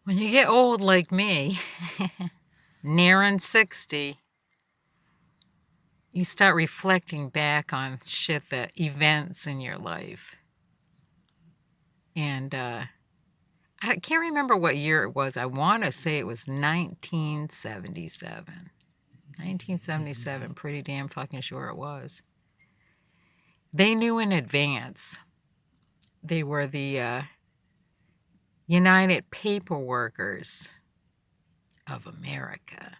When you get old like me, nearing 60, you start reflecting back on events in your life. And I can't remember what year it was. I want to say it was 1977. 1977, pretty damn fucking sure it was. They knew in advance. They were the United Paper Workers of America.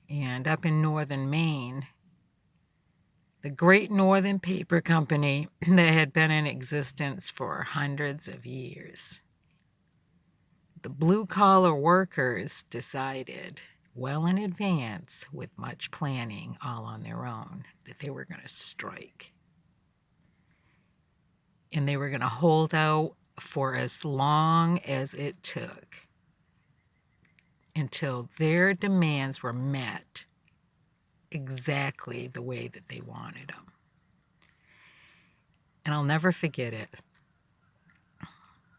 And up in northern Maine, the Great Northern Paper Company that had been in existence for hundreds of years. The blue-collar workers decided, well in advance, with much planning all on their own, that they were going to strike. And they were going to hold out for as long as it took until their demands were met exactly the way that they wanted them. And I'll never forget it.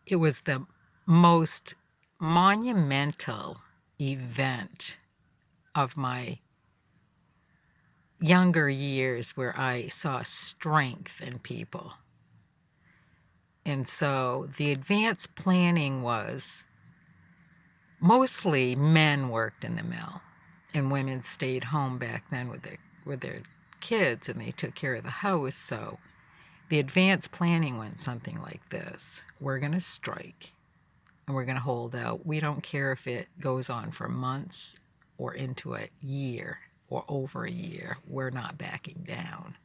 It was the most monumental event of my younger years where I saw strength in people. And so the advanced planning was mostly men worked in the mill and women stayed home back then with their kids, and they took care of the house. So the advanced planning went something like this. We're going to strike and we're going to hold out. We don't care if it goes on for months or into a year or over a year. We're not backing down.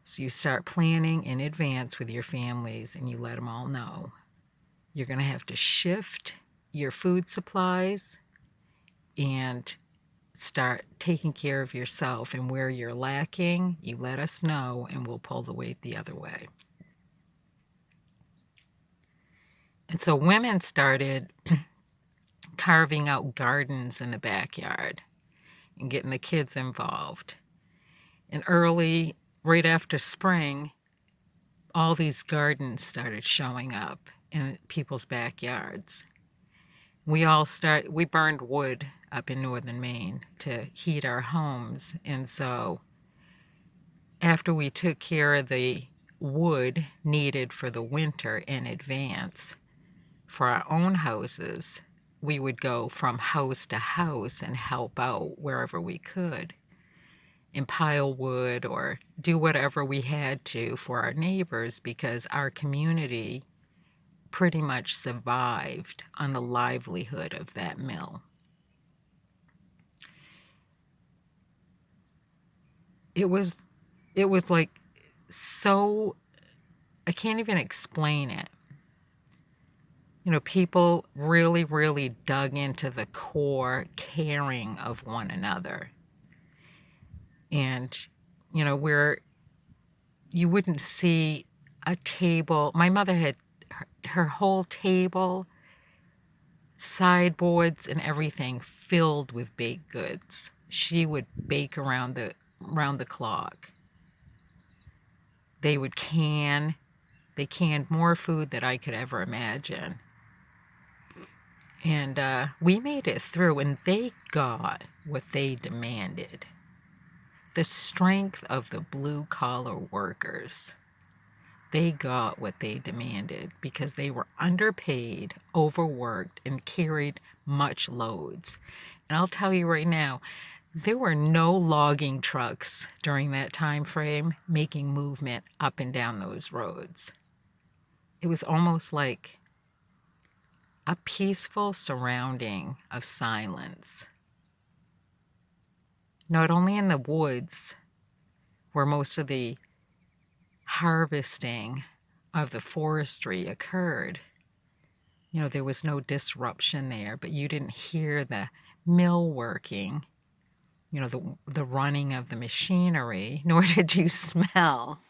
So you start planning in advance with your families and you let them all know. You're going to have to shift your food supplies and start taking care of yourself, and where you're lacking, you let us know and we'll pull the weight the other way. And so women started carving out gardens in the backyard and getting the kids involved. And early, right after spring, all these gardens started showing up in people's backyards. We burned wood up in northern Maine to heat our homes. And so after we took care of the wood needed for the winter in advance for our own houses, we would go from house to house and help out wherever we could and pile wood or do whatever we had to for our neighbors, because our community pretty much survived on the livelihood of that mill. It was like so, I can't even explain it. You know, people really, really dug into the core caring of one another. And, you know, where you wouldn't see a table. My mother had her whole table, sideboards and everything filled with baked goods. She would bake around the clock. They canned more food than I could ever imagine. And we made it through, and they got what they demanded. The strength of the blue-collar workers. They got what they demanded because they were underpaid, overworked, and carried much loads. And I'll tell you right now, there were no logging trucks during that time frame making movement up and down those roads. It was almost like a peaceful surrounding of silence. Not only in the woods, where most of the harvesting of the forestry occurred, you know, there was no disruption there, but you didn't hear the mill working, you know, the running of the machinery, nor did you smell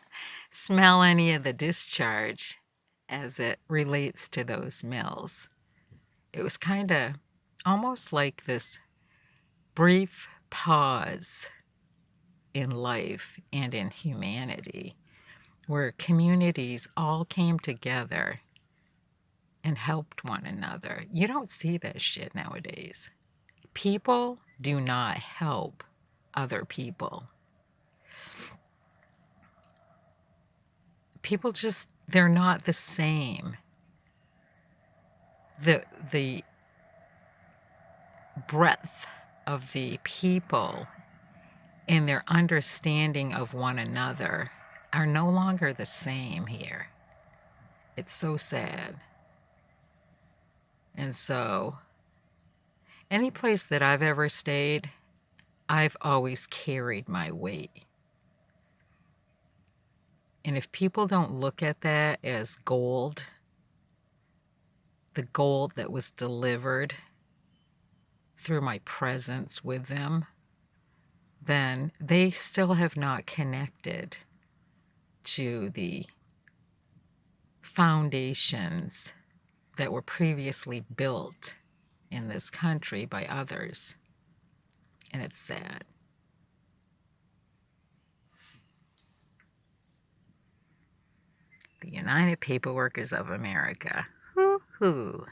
any of the discharge as it relates to those mills. It was kind of almost like this brief pause in life and in humanity, where communities all came together and helped one another. You don't see that shit nowadays. People do not help other people. People just, they're not the same. The breadth of the people and their understanding of one another are no longer the same here. It's so sad. And so, any place that I've ever stayed, I've always carried my weight. And if people don't look at that as gold, the gold that was delivered through my presence with them, then they still have not connected to the foundations that were previously built in this country by others. And it's sad. The United Paperworkers of America. Hoo-hoo.